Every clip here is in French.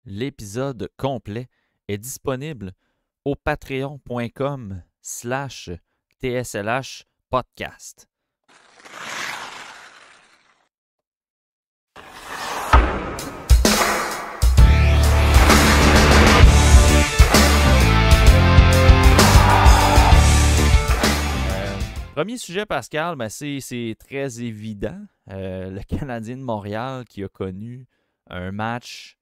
l'épisode complet est disponible au patreon.com/TSLH podcast. Premier sujet, Pascal, ben c'est très évident. Le Canadien de Montréal qui a connu un match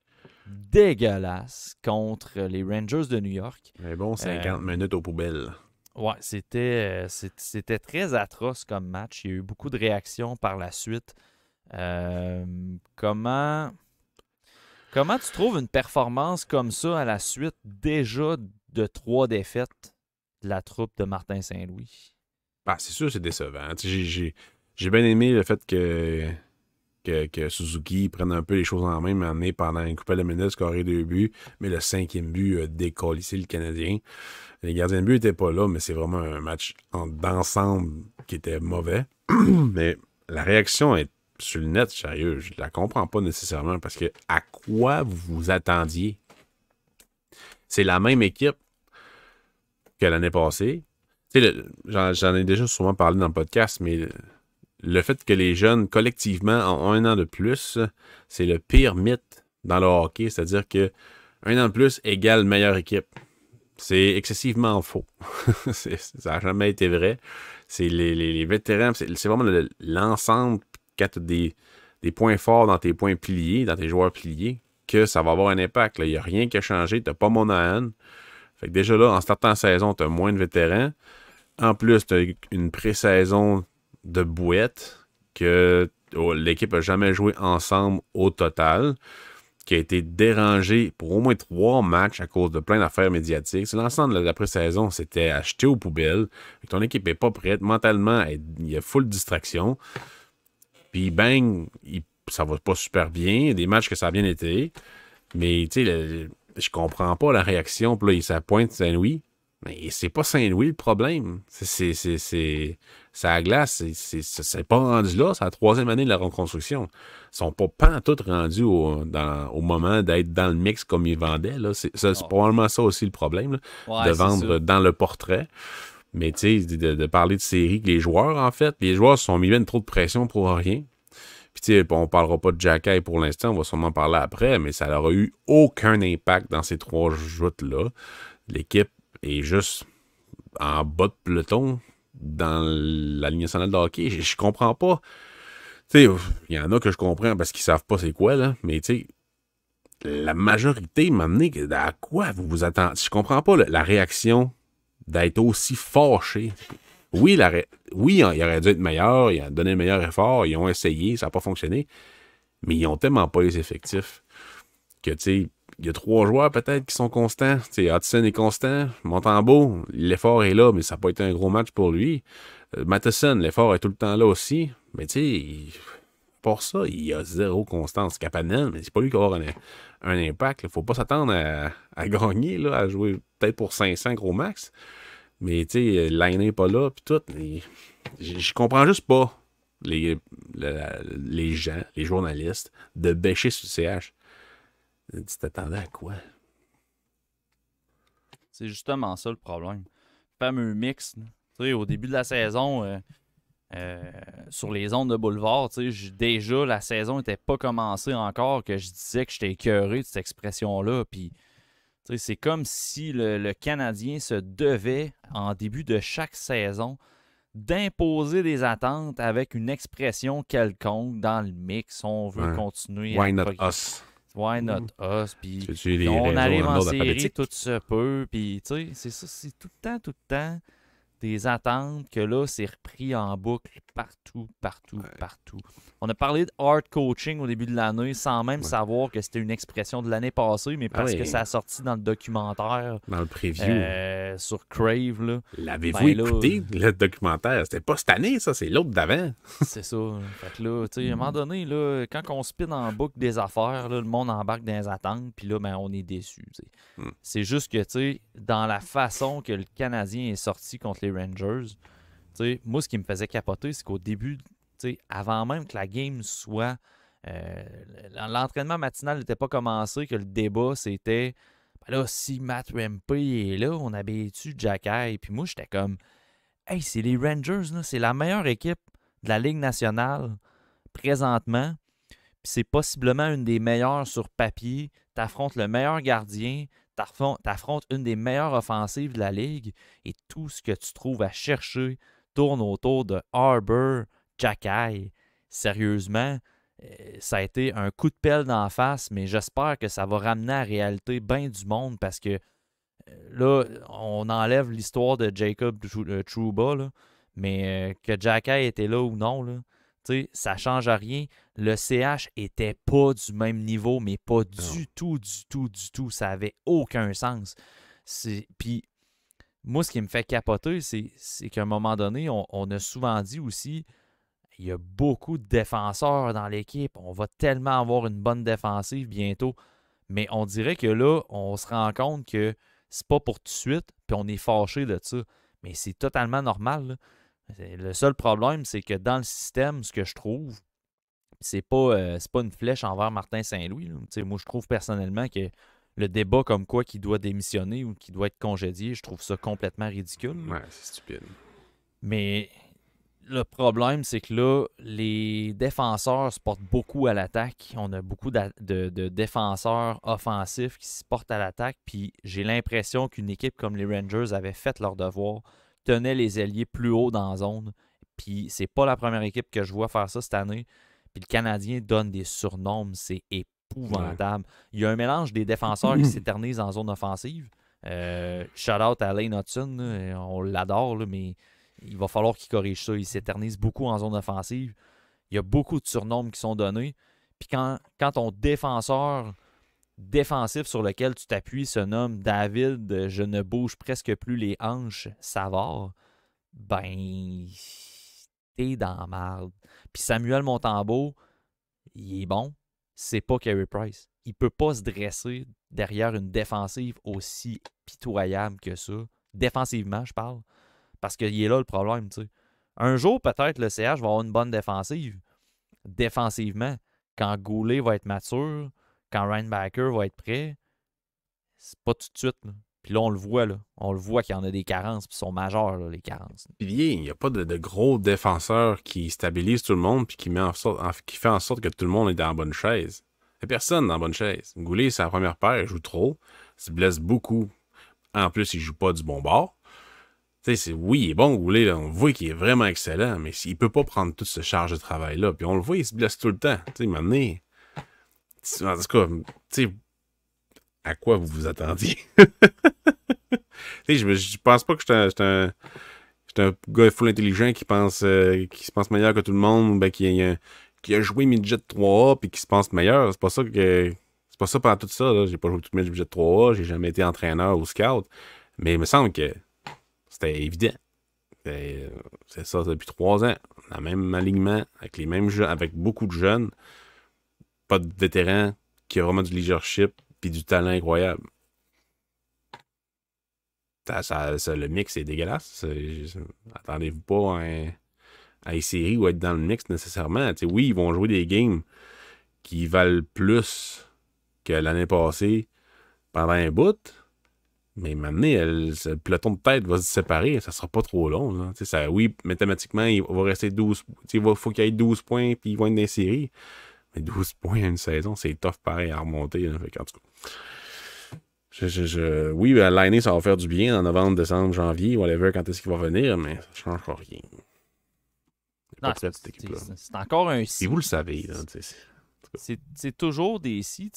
dégueulasse contre les Rangers de New York. Mais bon, 50 minutes aux poubelles. Ouais, c'était très atroce comme match. Il y a eu beaucoup de réactions par la suite. Comment tu trouves une performance comme ça à la suite déjà de 3 défaites de la troupe de Martin Saint-Louis? Ah, c'est sûr, c'est décevant. J'ai bien aimé le fait que Suzuki prenne un peu les choses en main, m'amener pendant une couple de minutes, scorer 2 buts, mais le 5e but a décollissé le Canadien. Les gardiens de but n'étaient pas là, mais c'est vraiment un match d'ensemble qui était mauvais. Mais la réaction est sur le net, sérieux, je la comprends pas nécessairement, parce que à quoi vous vous attendiez? C'est la même équipe que l'année passée. Tu sais, j'en ai déjà souvent parlé dans le podcast, mais le fait que les jeunes, collectivement, ont 1 an de plus, c'est le pire mythe dans le hockey. C'est-à-dire que 1 an de plus égale meilleure équipe. C'est excessivement faux. Ça n'a jamais été vrai. C'est les vétérans, c'est vraiment l'ensemble quand tu as des points forts dans tes points piliers, dans tes joueurs piliers, que ça va avoir un impact. Il n'y a rien qui a changé. Tu n'as pas Monahan. Fait que déjà là, en startant la saison, tu as moins de vétérans. En plus, tu as une pré-saison de bouette que l'équipe n'a jamais joué ensemble au total, qui a été dérangée pour au moins 3 matchs à cause de plein d'affaires médiatiques. C'est l'ensemble de la pré-saison, c'était acheté aux poubelles. Ton équipe n'est pas prête. Mentalement, il y a full distraction. Puis bang, ça va pas super bien. Il y a des matchs que ça a bien été. Mais tu sais, je comprends pas la réaction. Puis là, ça pointe Saint-Louis. Mais c'est pas Saint-Louis le problème. C'est à glace. C'est pas rendu là. C'est la 3e année de la reconstruction. Ils sont pas pantoute rendus au moment d'être dans le mix comme ils vendaient. Là. C'est probablement ça aussi le problème. Là, Ouais, de vendre dans le portrait. Mais tu sais, de parler de série que les joueurs, en fait, les joueurs se sont mis bien trop de pression pour rien. Puis tu sais, on parlera pas de Jacky pour l'instant. On va sûrement parler après. Mais ça n'aura eu aucun impact dans ces 3 joutes-là. L'équipe est juste en bas de peloton dans la Ligue nationale de hockey. Je comprends pas. Tu sais, il y en a que je comprends parce qu'ils savent pas c'est quoi, là. Mais tu sais, la majorité m'a amené à quoi vous vous attendez. Je comprends pas la réaction d'être aussi fâché. Oui, il aurait dû être meilleur, il a donné le meilleur effort, ils ont essayé, ça n'a pas fonctionné. Mais ils ont tellement pas les effectifs que, tu sais, il y a 3 joueurs peut-être qui sont constants. T'sais, Hudson est constant. Montembeault, l'effort est là, mais ça n'a pas été un gros match pour lui. Matheson, l'effort est tout le temps là aussi. Mais tu sais, pour ça, il y a 0 constance. Kapanen, mais c'est pas lui qui va avoir un impact. Il faut pas s'attendre à gagner, là, à jouer peut-être pour 500 gros max. Mais tu sais, Laine n'est pas là, puis tout. Je comprends juste pas les gens, les journalistes, de bêcher sur le CH. Tu t'attendais à quoi? C'est justement ça le problème. Le fameux mix. Tu sais, au début de la saison, sur les ondes de boulevard, tu sais, déjà la saison n'était pas commencée encore, que je disais que j'étais écœuré de cette expression-là. Puis, tu sais, c'est comme si le Canadien se devait, en début de chaque saison, d'imposer des attentes avec une expression quelconque dans le mix. On veut continuer Why à not us? Why not us? Puis on arrive en série, tout se peut. Puis, tu sais, c'est ça, c'est tout le temps des attentes que là, c'est repris en boucle partout. On a parlé de hard coaching au début de l'année sans même savoir que c'était une expression de l'année passée, mais parce que ça a sorti dans le documentaire. Dans le preview. Sur Crave. Là. L'avez-vous écouté, le documentaire? C'était pas cette année, ça, c'est l'autre d'avant. C'est ça. Fait que là, tu sais, à un moment donné, là, quand on spin en boucle des affaires, là, le monde embarque dans les attentes, puis là, ben, on est déçu. C'est juste que, tu sais, dans la façon que le Canadien est sorti contre les Rangers, tu sais, moi, ce qui me faisait capoter, c'est qu'au début, tu sais, avant même que la game soit L'entraînement matinal n'était pas commencé, que le débat, c'était ben là, si Matt Rempe est là, on habitue Jacky. Puis moi, j'étais comme, hey, c'est les Rangers, là, c'est la meilleure équipe de la Ligue nationale présentement. Puis c'est possiblement une des meilleures sur papier. T'affrontes le meilleur gardien, t'affrontes une des meilleures offensives de la Ligue, et tout ce que tu trouves à chercher tourne autour de Harbour, Jacky. Sérieusement, ça a été un coup de pelle d'en face, mais j'espère que ça va ramener à la réalité bien du monde, parce que là, on enlève l'histoire de Jacob Trouba, là, mais que Jacky était là ou non, là, ça ne change rien. Le CH était pas du même niveau, mais pas Non. du tout, du tout, du tout. Ça avait aucun sens. Puis, moi, ce qui me fait capoter, c'est qu'à un moment donné, on a souvent dit aussi, il y a beaucoup de défenseurs dans l'équipe. On va tellement avoir une bonne défensive bientôt. Mais on dirait que là, on se rend compte que c'est pas pour tout de suite, puis on est fâché de ça. Mais c'est totalement normal, là. Le seul problème, c'est que dans le système, ce que je trouve, c'est pas une flèche envers Martin Saint-Louis. Moi, je trouve personnellement que le débat comme quoi qu'il doit démissionner ou qu'il doit être congédié, je trouve ça complètement ridicule. Ouais, c'est stupide. Mais le problème, c'est que là, les défenseurs se portent beaucoup à l'attaque. On a beaucoup de défenseurs offensifs qui se portent à l'attaque. Puis j'ai l'impression qu'une équipe comme les Rangers avait fait leur devoir, tenait les ailiers plus haut dans la zone. Puis c'est pas la première équipe que je vois faire ça cette année. Puis le Canadien donne des surnoms, c'est épouvantable. Il y a un mélange des défenseurs qui s'éternisent en zone offensive. Shout out à Lane Hudson, là, on l'adore, là, mais il va falloir qu'il corrige ça. Il s'éternise beaucoup en zone offensive. Il y a beaucoup de surnoms qui sont donnés. Puis quand ton défenseur défensif sur lequel tu t'appuies se nomme David, je ne bouge presque plus les hanches, Savard, ben, t'es dans la merde. Puis Samuel Montembeault, il est bon, c'est pas Carey Price. Il peut pas se dresser derrière une défensive aussi pitoyable que ça. Défensivement, je parle. Parce qu'il est là le problème, tu sais. Un jour, peut-être, le CH va avoir une bonne défensive. Défensivement, quand Goulet va être mature, quand Reinbacker va être prêt, c'est pas tout de suite, là. Puis là, on le voit, là. On le voit qu'il y en a des carences, puis ils sont majeures, là, les carences. Pilier, il n'y a pas de gros défenseurs qui stabilisent tout le monde puis qui fait en sorte que tout le monde est dans la bonne chaise. Il n'y a personne dans la bonne chaise. Goulet, c'est la première paire, il joue trop. Il se blesse beaucoup. En plus, il joue pas du bon bord. Oui, il est bon, Goulet, là, on voit qu'il est vraiment excellent, mais il peut pas prendre toute cette charge de travail-là. Puis on le voit, il se blesse tout le temps. Maintenant, en tout cas, à quoi vous vous attendiez? Je pense pas que j'étais un gars full intelligent qui se pense meilleur que tout le monde, ben, qui a joué midget 3A puis qui se pense meilleur. C'est pas ça pendant tout ça, là. J'ai pas joué tout midget 3A, j'ai jamais été entraîneur ou scout, mais il me semble que c'était évident. C'est ça depuis 3 ans. Le même alignement, avec les mêmes jeunes, avec beaucoup de jeunes, pas de vétérans, qui a vraiment du leadership puis du talent incroyable. Le mix est dégueulasse. Attendez-vous pas à une série ou être dans le mix nécessairement. Oui, ils vont jouer des games qui valent plus que l'année passée pendant un bout, mais maintenant, le peloton de tête va se séparer. Ça sera pas trop long. Là. Oui, mathématiquement, il va rester 12. Il faut qu'il y ait 12 points puis ils vont être dans les séries. Mais 12 points à une saison, c'est tough pareil à remonter. Là. En tout cas. Oui, l'année, ça va faire du bien en novembre, décembre, janvier, whatever, quand est-ce qu'il va venir, mais ça ne changera rien. Non, c'est encore un si. Et vous le savez. Là, c'est toujours des si.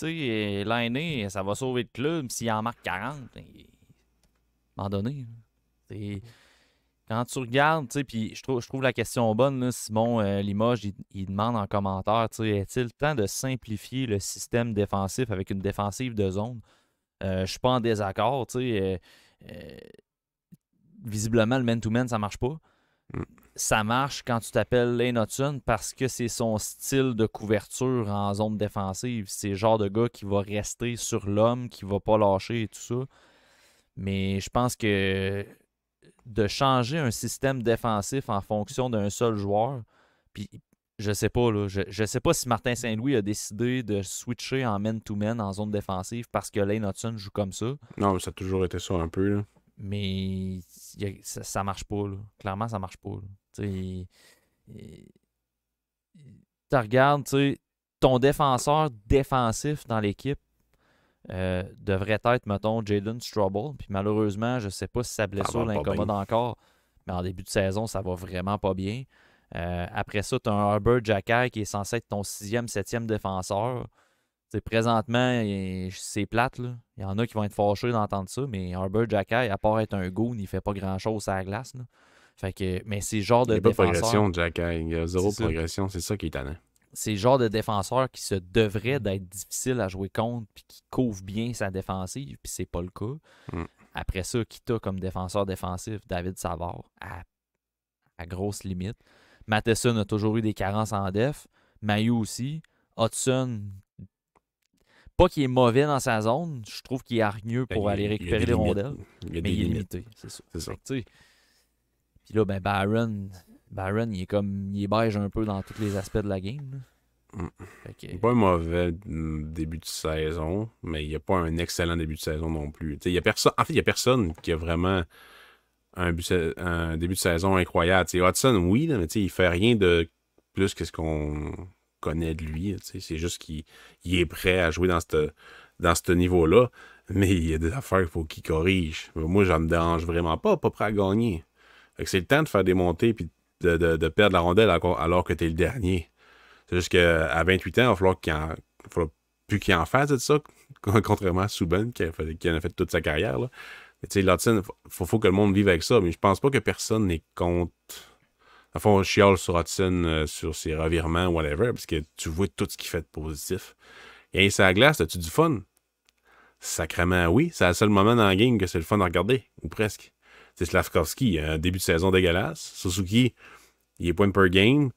L'année, ça va sauver le club s'il en marque 40. À un moment donné. Quand tu regardes, puis je trouve la question bonne, là, Simon Limoges, il demande en commentaire, est-il temps de simplifier le système défensif avec une défensive de zone? Je suis pas en désaccord, visiblement, le man-to-man, ça marche pas. Ça marche quand tu t'appelles Lane Hudson parce que c'est son style de couverture en zone défensive. C'est le genre de gars qui va rester sur l'homme, qui va pas lâcher et tout ça. Mais je pense que de changer un système défensif en fonction d'un seul joueur, puis je sais pas, là. Je sais pas si Martin Saint-Louis a décidé de switcher en man-to-man en zone défensive parce que Lane Hudson joue comme ça. Non, mais ça a toujours été ça un peu, là. Mais ça marche pas, là. Clairement, ça marche pas, là. Tu regardes, tu sais, ton défenseur défensif dans l'équipe devrait être, mettons, Jalen Strouble. Puis malheureusement, je sais pas si sa blessure va pas l'incommode bien. encore, mais en début de saison, ça va vraiment pas bien. Après ça, tu as un Herbert Jacquet qui est censé être ton 6e, 7e défenseur. T'sais, présentement, c'est plate. Là. Il y en a qui vont être fâchés d'entendre ça, mais Herbert Jacquet, à part être un goon, il fait pas grand-chose à la glace. Là. Fait que, mais c'est le genre Il n'y de a pas de défenseur. progression, Jack. Il y a C'est zéro ça. progression. C'est ça qui est étonnant. C'est le genre de défenseur qui se devrait d'être difficile à jouer contre puis qui couvre bien sa défensive, puis c'est pas le cas. Mm. Après ça, qui t'a comme défenseur défensif? David Savard, à grosse limite. Matheson a toujours eu des carences en def. Mayu aussi. Hudson, pas qu'il est mauvais dans sa zone, je trouve qu'il est hargneux pour aller récupérer les rondelles, Il y a mais des il est limites. limité, c'est ça. C'est ça. Fait que, tu sais, puis là, ben Barron, il est beige un peu dans tous les aspects de la game. Là. Mm. Fait que, Il n'a pas un mauvais début de saison, mais il n'y a pas un excellent début de saison non plus. Il y a personne, en fait, il n'y a personne qui a vraiment un début de saison incroyable. T'sais, Hudson, oui, là, mais il ne fait rien de plus que ce qu'on connaît de lui. C'est juste qu'il est prêt à jouer dans ce niveau-là, mais il y a des affaires qu'il faut qu'il corrige. Moi, ça me dérange vraiment pas prêt à gagner. Fait que c'est le temps de faire des montées et de perdre la rondelle alors que tu es le dernier. C'est juste qu'à 28 ans, il va falloir plus qu'il en fasse de ça, contrairement à Subban qui en a fait toute sa carrière. Là. Mais tu sais, Hudson, faut que le monde vive avec ça, mais je pense pas que personne n'est contre. À fond, on chiale sur Hudson, sur ses revirements, whatever, parce que tu vois tout ce qu'il fait de positif. Et sa glace, as-tu du fun? Sacrément, oui. C'est le seul moment dans la game que c'est le fun à regarder, ou presque. C'est Slavkovski, un début de saison dégueulasse. Suzuki, il est point per game,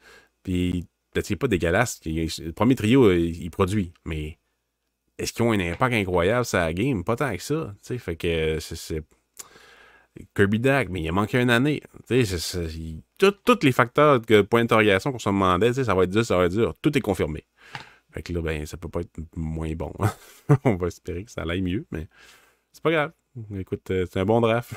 puis peut-être qu'il n'est pas dégueulasse. Le premier trio, il produit, mais est-ce qu'ils ont un impact incroyable sur la game? Pas tant que ça. T'sais, fait que c'est Kirby Dack, mais il a manqué une année. Tous les facteurs de point d'interrogation qu'on se demandait, ça va être dur, ça va être dur. Tout est confirmé. Fait que là, ben, ça peut pas être moins bon. On va espérer que ça aille mieux, mais c'est pas grave. Écoute, c'est un bon draft.